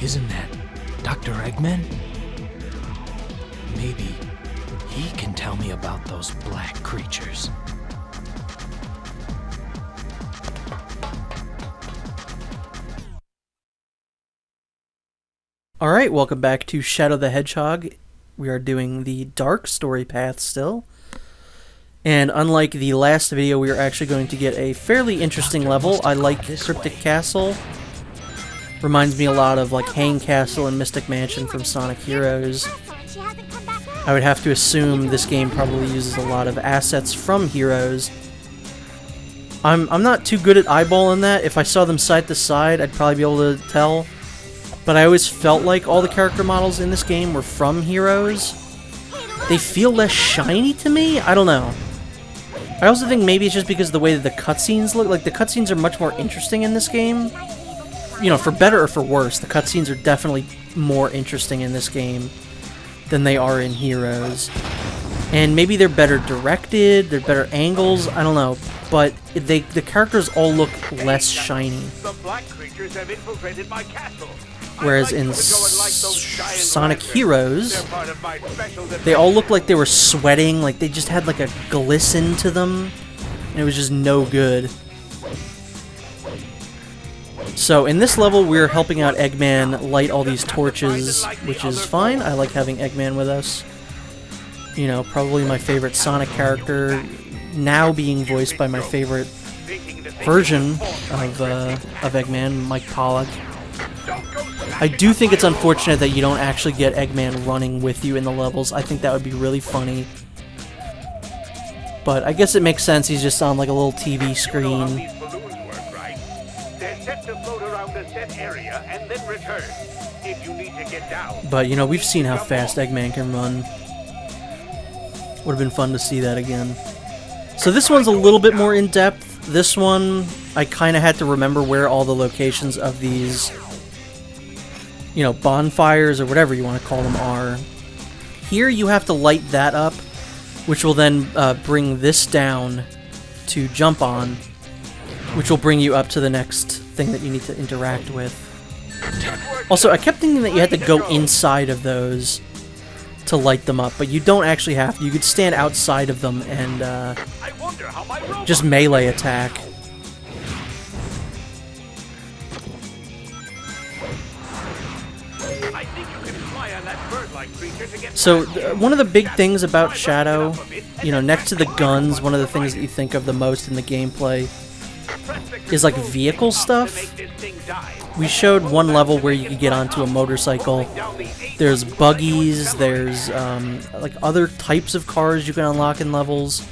Isn't that Dr. Eggman? Maybe he can tell me about those black creatures. Alright, welcome back to Shadow the Hedgehog. We are doing the dark story path still. And unlike the last video, we are actually going to get a fairly interesting level. I like Cryptic Castle. Reminds me a lot of like Hang Castle and Mystic Mansion from Sonic Heroes. I would have to assume this game probably uses a lot of assets from Heroes. I'm not too good at eyeballing that. If I saw them side to side, I'd probably be able to tell. But I always felt like all the character models in this game were from Heroes. They feel less shiny to me? I don't know. I also think maybe it's just because of the way that the cutscenes look. Like, the cutscenes are much more interesting in this game. You know, for better or for worse, the cutscenes are definitely more interesting in this game than they are in Heroes. And maybe they're better directed, they're better angles, I don't know. But the characters all look less shiny. The black creatures have infiltrated my castle. Whereas in Sonic Heroes, they all looked like they were sweating, like they just had like a glisten to them, and it was just no good. So in this level, we're helping out Eggman light all these torches, which is fine. I like having Eggman with us. You know, probably my favorite Sonic character, now being voiced by my favorite version of Eggman, Mike Pollock. I do think it's unfortunate that you don't actually get Eggman running with you in the levels. I think that would be really funny. But I guess it makes sense, he's just on like a little TV screen. But, you know, we've seen how fast Eggman can run. Would have been fun to see that again. So this one's a little bit more in-depth. This one, I kind of had to remember where all the locations of these, you know, bonfires or whatever you want to call them are. Here you have to light that up, which will then bring this down to jump on, which will bring you up to the next thing that you need to interact with. Also, I kept thinking that you had to go inside of those to light them up, but you don't actually have to. You could stand outside of them and just melee attack. So, one of the big things about Shadow, you know, next to the guns, one of the things that you think of the most in the gameplay is like vehicle stuff. We showed one level where you could get onto a motorcycle. There's buggies, there's like other types of cars you can unlock in levels.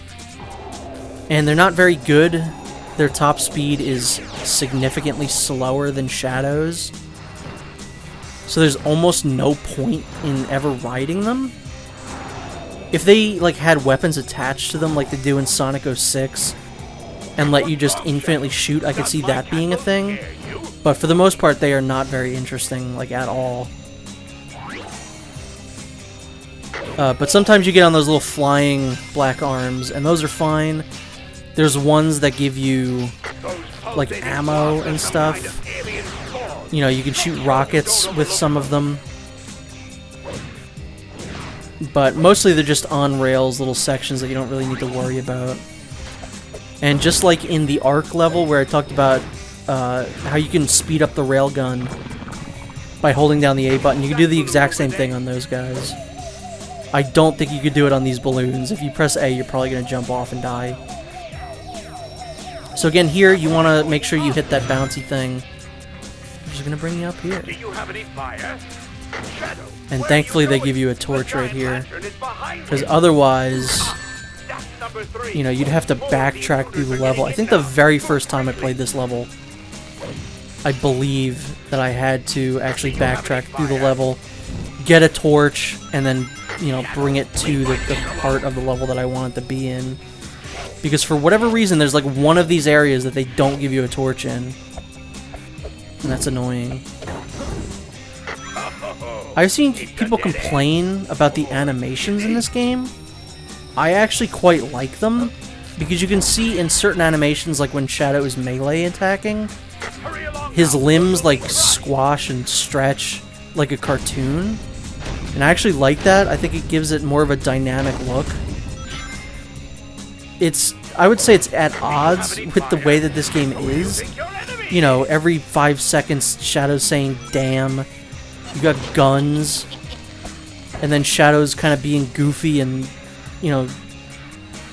And they're not very good. Their top speed is significantly slower than Shadow's. So there's almost no point in ever riding them. If they like had weapons attached to them like they do in Sonic 06 and let you just infinitely shoot, I could see that being a thing. But for the most part, they are not very interesting, like, at all. But sometimes you get on those little flying black arms, and those are fine. There's ones that give you, like, ammo and stuff. You know, you can shoot rockets with some of them. But mostly they're just on-rails little sections that you don't really need to worry about. And just like in the Arc level where I talked about how you can speed up the railgun by holding down the A button, you can do the exact same thing on those guys. I don't think you could do it on these balloons. If you press A, you're probably going to jump off and die. So again, here you want to make sure you hit that bouncy thing, which is going to bring you up here. Do you have any fire? Shadow, and thankfully they give you a torch right here, because otherwise, you know, you'd have to backtrack through the level. I think the very first time I played this level, I believe that I had to actually backtrack through the level, get a torch, and then, you know, bring it to the part of the level that I wanted to be in. Because for whatever reason, there's like one of these areas that they don't give you a torch in. And that's annoying. I've seen people complain about the animations in this game. I actually quite like them, because you can see in certain animations, like when Shadow is melee attacking, his limbs like squash and stretch like a cartoon. And I actually like that. I think it gives it more of a dynamic look. I would say it's at odds with the way that this game is. You know, every 5 seconds, Shadow's saying, damn. You got guns. And then Shadow's kind of being goofy and, you know,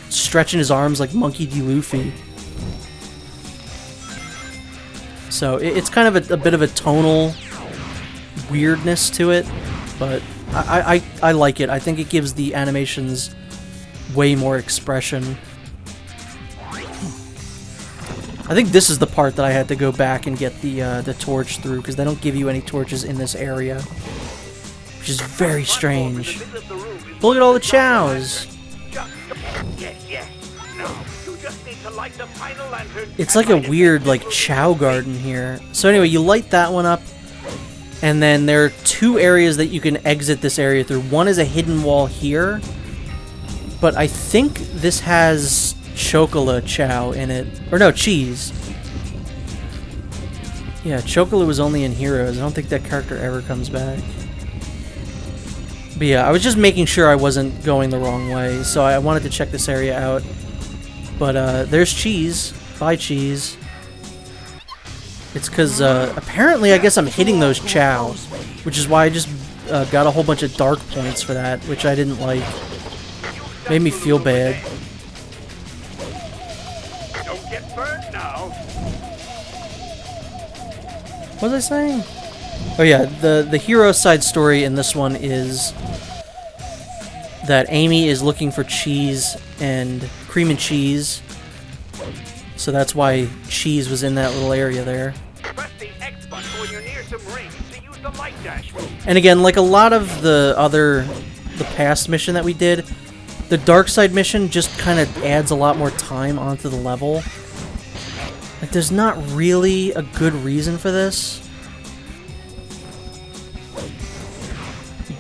stretching his arms like Monkey D. Luffy. So it's kind of a bit of a tonal weirdness to it, but I like it. I think it gives the animations way more expression. I think this is the part that I had to go back and get the torch through, because they don't give you any torches in this area, which is very strange. But look at all the chows. It's like a weird like chow garden here. So anyway, you light that one up, and then there are 2 areas that you can exit this area through. One is a hidden wall here, but I think this has Chocola Chow in it. Or no, cheese. Yeah, Chocola was only in Heroes. I don't think that character ever comes back. But yeah, I was just making sure I wasn't going the wrong way, so I wanted to check this area out. But there's cheese. Bye, cheese. It's because apparently I guess I'm hitting those chow, which is why I just got a whole bunch of dark points for that, which I didn't like. Made me feel bad. Don't get burned now. What was I saying? Oh yeah, the hero side story in this one is that Amy is looking for cheese and cream and cheese. So that's why cheese was in that little area there. Press the X button when you're near some rings to use the light dash move. And again, like a lot of the past mission that we did, the dark side mission just kind of adds a lot more time onto the level. Like, there's not really a good reason for this.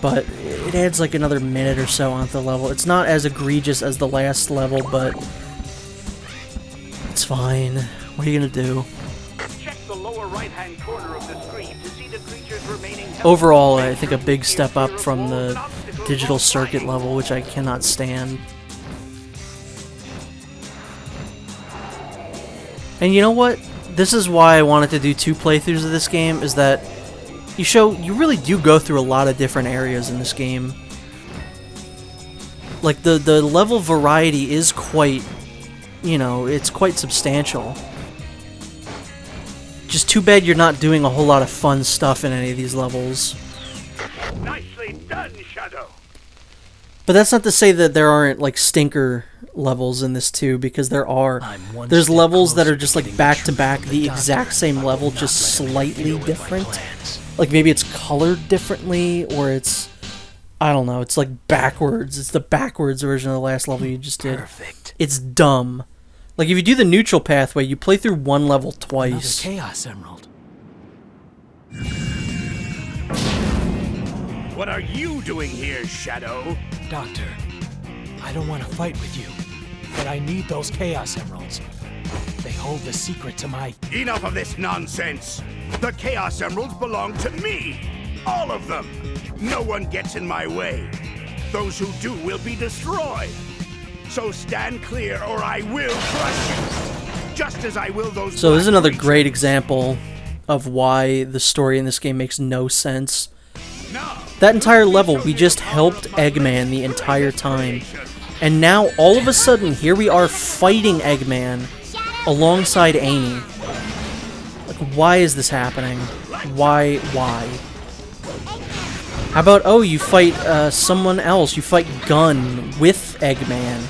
But it adds like another minute or so onto the level. It's not as egregious as the last level, but it's fine. What are you gonna do? Check the lower right-hand corner of the screen to see the creature's remaining health. Overall, I think a big step up from the digital circuit level, which I cannot stand. And you know what? This is why I wanted to do 2 playthroughs of this game, is that you really do go through a lot of different areas in this game. Like, the level variety is quite, you know, it's quite substantial. Just too bad you're not doing a whole lot of fun stuff in any of these levels. Nicely done, Shadow. But that's not to say that there aren't, like, stinker levels in this too, because there are. There's levels that are just like back-to-back, the exact same level, just slightly different. Like maybe it's colored differently, or it's, I don't know, it's like backwards. It's the backwards version of the last level you just did. Perfect. It's dumb. Like if you do the neutral pathway, you play through one level twice. Another Chaos Emerald. What are you doing here, Shadow? Doctor, I don't want to fight with you, but I need those Chaos Emeralds. They hold the secret to my... Enough of this nonsense! The Chaos Emeralds belong to me! All of them! No one gets in my way. Those who do will be destroyed. So stand clear or I will crush you! Just as I will those... So this is another great example of why the story in this game makes no sense. That entire level, we just helped Eggman the entire time. And now, all of a sudden, here we are fighting Eggman alongside Amy. Like, why is this happening? Why? How about, oh, you fight someone else. You fight Gun with Eggman.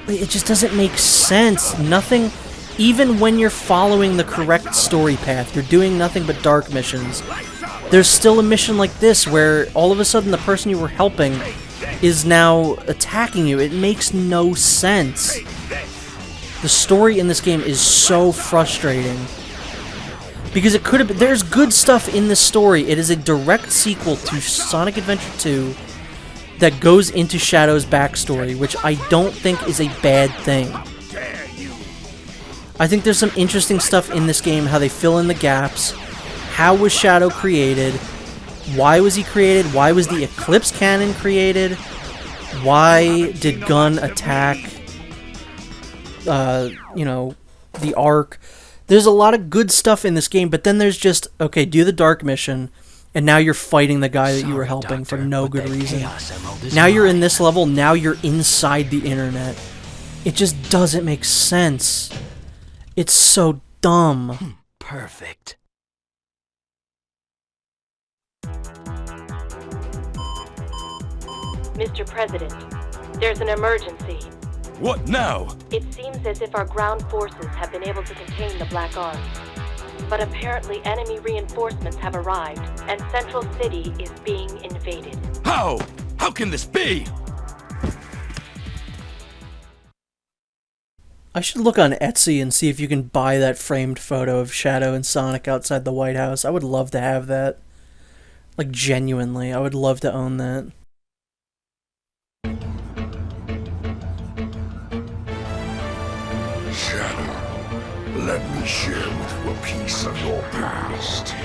It just doesn't make sense. Nothing, even when you're following the correct story path, you're doing nothing but dark missions. There's still a mission like this where all of a sudden the person you were helping is now attacking you. It makes no sense. The story in this game is so frustrating. Because it could have been... There's good stuff in this story. It is a direct sequel to Sonic Adventure 2 that goes into Shadow's backstory, which I don't think is a bad thing. I think there's some interesting stuff in this game, how they fill in the gaps. How was Shadow created? Why was he created? Why was the Eclipse Cannon created? Why did Gun attack, you know, the Ark? There's a lot of good stuff in this game, but then there's just, okay, do the Dark mission, and now you're fighting the guy that you were helping for no good reason. Now you're in this level, now you're inside the internet. It just doesn't make sense. It's so dumb. Perfect. Mr. President, there's an emergency. What now? It seems as if our ground forces have been able to contain the Black Arms. But apparently enemy reinforcements have arrived, and Central City is being invaded. How? How can this be? I should look on Etsy and see if you can buy that framed photo of Shadow and Sonic outside the White House. I would love to have that. Like, genuinely, I would love to own that. Shadow, let me share with you a piece of your past.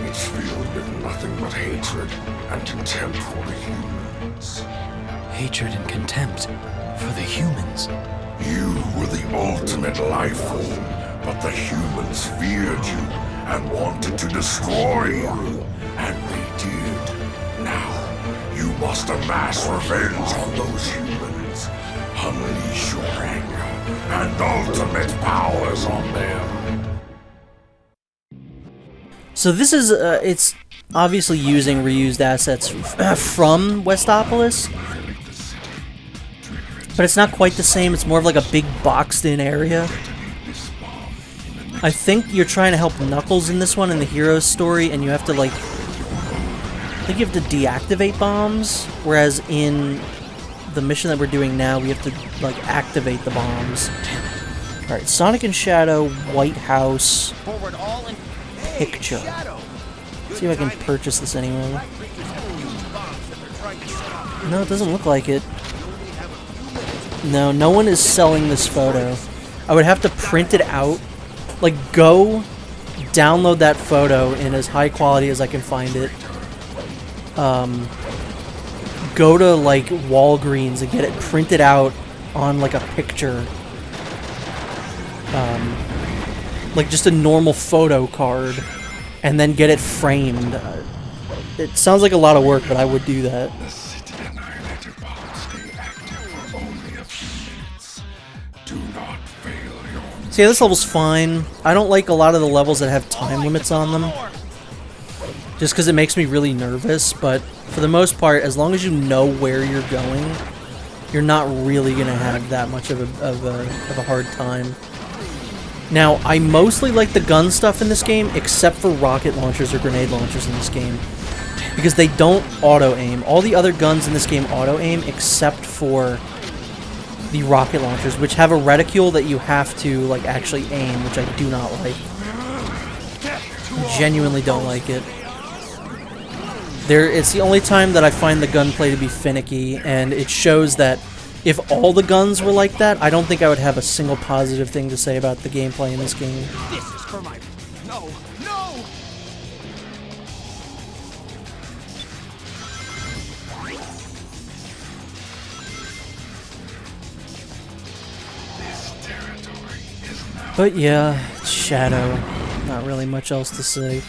It's filled with nothing but hatred and contempt for the humans. Hatred and contempt for the humans. You were the ultimate life form, but the humans feared you and wanted to destroy you. And they did. Now, you must amass revenge on those humans. Unleash your anger and ultimate powers on them. So this is, it's obviously using reused assets from Westopolis, but it's not quite the same. It's more of like a big boxed-in area. I think you're trying to help Knuckles in this one in the hero's story, and you have to, like, I think you have to deactivate bombs, whereas in the mission that we're doing now, we have to, like, activate the bombs. Alright, Sonic and Shadow, White House, picture. Let's see if I can purchase this anywhere. No, it doesn't look like it. No, no one is selling this photo. I would have to print it out. Like, go download that photo in as high quality as I can find it. Go to, like, Walgreens and get it printed out on, like, a picture. Like, just a normal photo card. And then get it framed. It sounds like a lot of work, but I would do that. See, this level's fine. I don't like a lot of the levels that have time limits on them. Just because it makes me really nervous, but for the most part, as long as you know where you're going, you're not really going to have that much of a hard time. Now, I mostly like the gun stuff in this game, except for rocket launchers or grenade launchers in this game. Because they don't auto-aim. All the other guns in this game auto-aim, except for the rocket launchers, which have a reticule that you have to, like, actually aim, which I do not like. I genuinely don't like it. It's the only time that I find the gunplay to be finicky, and it shows that if all the guns were like that, I don't think I would have a single positive thing to say about the gameplay in this game. This is for my... No! No! But yeah, Shadow. Not really much else to say.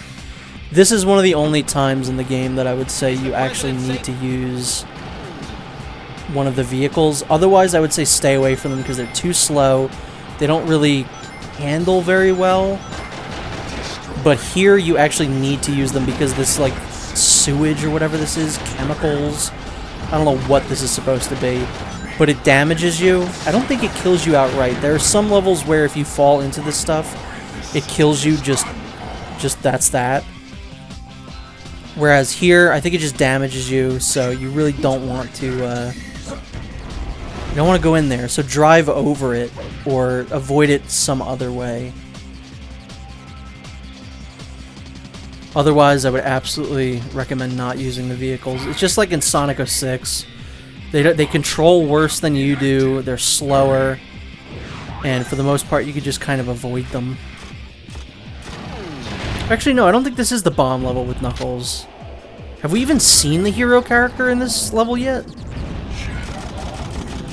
This is one of the only times in the game that I would say you actually need to use one of the vehicles. Otherwise, I would say stay away from them because they're too slow. They don't really handle very well. But here you actually need to use them because this, like, sewage or whatever this is, chemicals, I don't know what this is supposed to be, but it damages you. I don't think it kills you outright. There are some levels where if you fall into this stuff, it kills you just that's that. Whereas here, I think it just damages you, so you really don't want to, you don't want to go in there. So drive over it, or avoid it some other way. Otherwise, I would absolutely recommend not using the vehicles. It's just like in Sonic 06. They control worse than you do, they're slower. And for the most part, you could just kind of avoid them. Actually, no, I don't think this is the bomb level with Knuckles. Have we even seen the hero character in this level yet?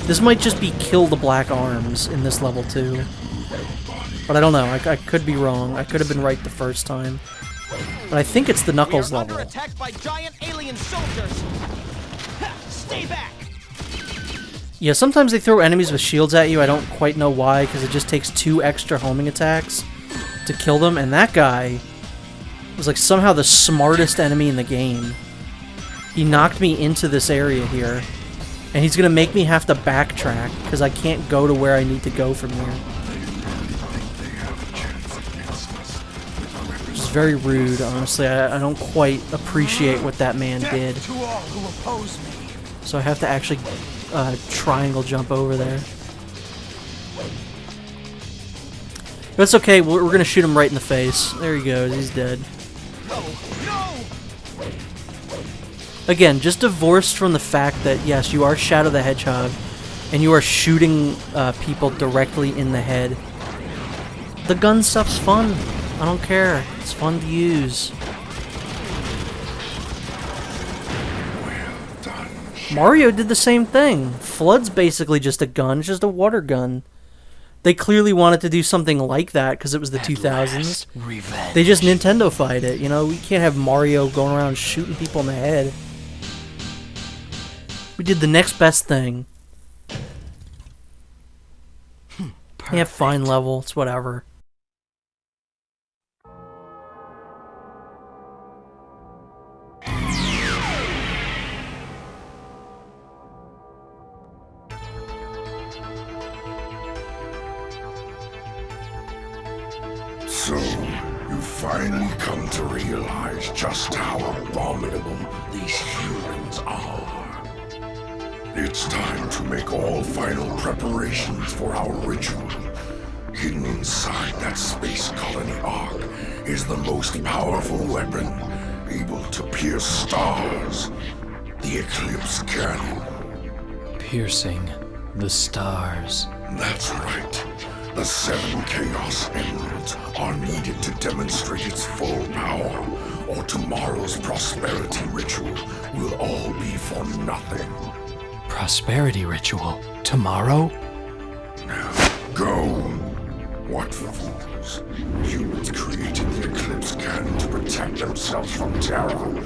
This might just be kill the black arms in this level too. But I don't know, I could be wrong. I could have been right the first time. But I think it's the Knuckles level. Under attack by giant alien soldiers. Stay back. Yeah, sometimes they throw enemies with shields at you. I don't quite know why, because it just takes 2 extra homing attacks to kill them. And that guy was like somehow the smartest enemy in the game. He knocked me into this area here. And he's going to make me have to backtrack, because I can't go to where I need to go from here. Which is very rude, honestly. I don't quite appreciate what that man did. To all who oppose me. So I have to actually triangle jump over there. But it's okay, we're going to shoot him right in the face. There he goes, he's dead. Again, just divorced from the fact that, yes, you are Shadow the Hedgehog, and you are shooting people directly in the head. The gun stuff's fun. I don't care. It's fun to use. Mario did the same thing. Flood's basically just a gun, it's just a water gun. They clearly wanted to do something like that because it was the 2000s. They just Nintendo-fied it, you know? We can't have Mario going around shooting people in the head. We did the next best thing. Yeah, fine level, it's whatever. So, you finally come to realize just how abominable these humans are. It's time to make all final preparations for our ritual. Hidden inside that space colony ark is the most powerful weapon, able to pierce stars. The Eclipse Cannon. Piercing the stars. That's right. The 7 Chaos Emeralds are needed to demonstrate its full power, or tomorrow's prosperity ritual will all be for nothing. Prosperity ritual? Tomorrow? Now, go! What fools. Humans created the Eclipse Cannon to protect themselves from terror.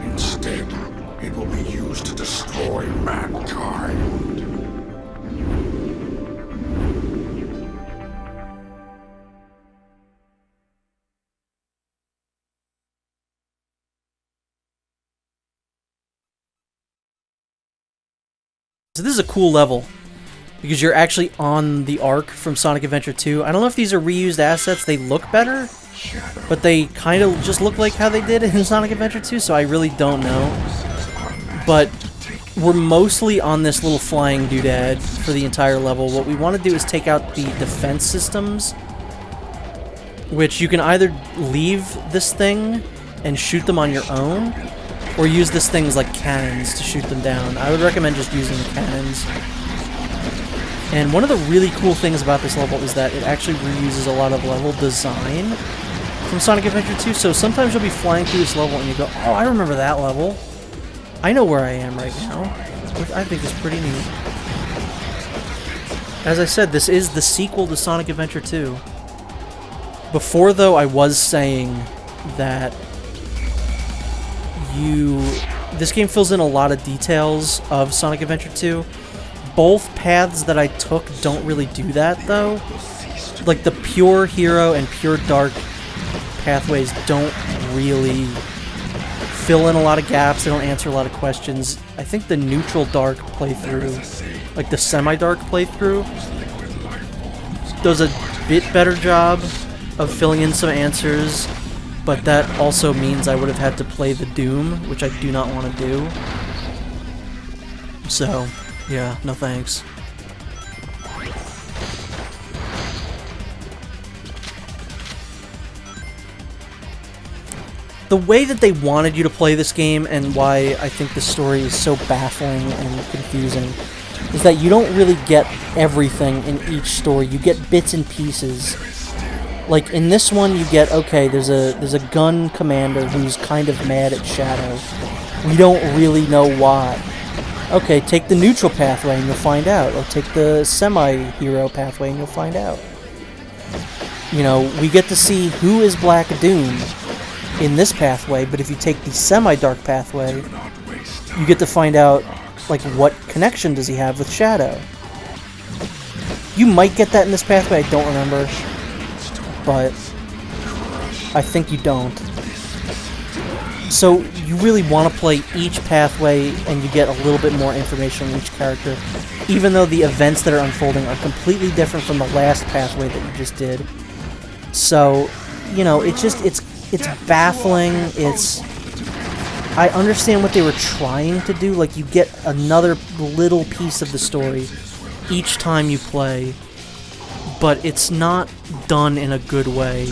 Instead, it will be used to destroy mankind. So this is a cool level, because you're actually on the Ark from Sonic Adventure 2. I don't know if these are reused assets, they look better, but they kind of just look like how they did in Sonic Adventure 2, so I really don't know. But we're mostly on this little flying doodad for the entire level. What we want to do is take out the defense systems, which you can either leave this thing and shoot them on your own, or use this thing as like cannons to shoot them down. I would recommend just using the cannons. And one of the really cool things about this level is that it actually reuses a lot of level design from Sonic Adventure 2. So sometimes you'll be flying through this level and you go, oh, I remember that level. I know where I am right now. Which I think is pretty neat. As I said, this is the sequel to Sonic Adventure 2. Before, though, I was saying that this game fills in a lot of details of Sonic Adventure 2. Both paths that I took don't really do that, though. Like, the pure hero and pure dark pathways don't really fill in a lot of gaps, they don't answer a lot of questions. I think the neutral dark playthrough, like the semi-dark playthrough, does a bit better job of filling in some answers. But that also means I would have had to play the Doom, which I do not want to do. So, yeah, no thanks. The way that they wanted you to play this game, and why I think the story is so baffling and confusing, is that you don't really get everything in each story. You get bits and pieces. Like in this one, you get, okay, there's a gun commander who's kind of mad at Shadow. We don't really know why. Okay, take the neutral pathway and you'll find out. Or take the semi-hero pathway and you'll find out. You know, we get to see who is Black Doom in this pathway, but if you take the semi-dark pathway, you get to find out, like, what connection does he have with Shadow. You might get that in this pathway, I don't remember, but I think you don't. So you really want to play each pathway and you get a little bit more information on each character, even though the events that are unfolding are completely different from the last pathway that you just did. So, you know, it's baffling. I understand what they were trying to do. Like, you get another little piece of the story each time you play, but it's not done in a good way.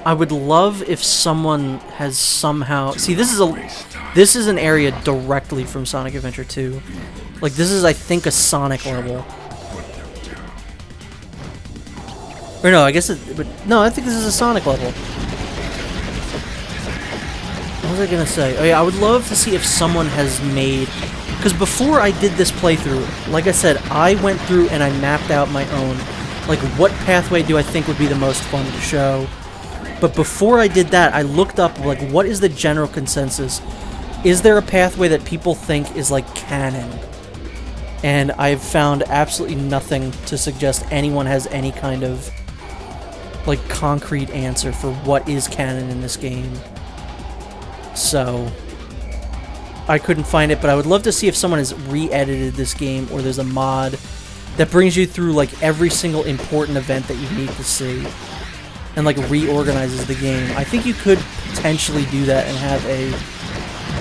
I would love if someone has somehow... See, this is an area directly from Sonic Adventure 2. Like, this is, I think, a Sonic level. Or no, I guess no, I think this is a Sonic level. What was I gonna say? Oh yeah, I would love to see if someone has made... Because before I did this playthrough, like I said, I went through and I mapped out my own. Like, what pathway do I think would be the most fun to show? But before I did that, I looked up, like, what is the general consensus? Is there a pathway that people think is, like, canon? And I've found absolutely nothing to suggest anyone has any kind of, like, concrete answer for what is canon in this game. So, I couldn't find it, but I would love to see if someone has re-edited this game, or there's a mod that brings you through, like, every single important event that you need to see, and, like, reorganizes the game. I think you could potentially do that and have a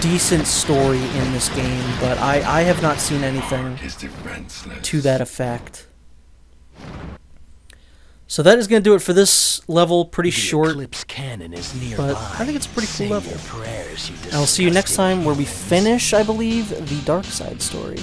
decent story in this game, but I have not seen anything to that effect. So that is going to do it for this level. Pretty short, Cannon is but I think it's a pretty cool level. And I'll see you next time where we finish, I believe, the Dark Side story.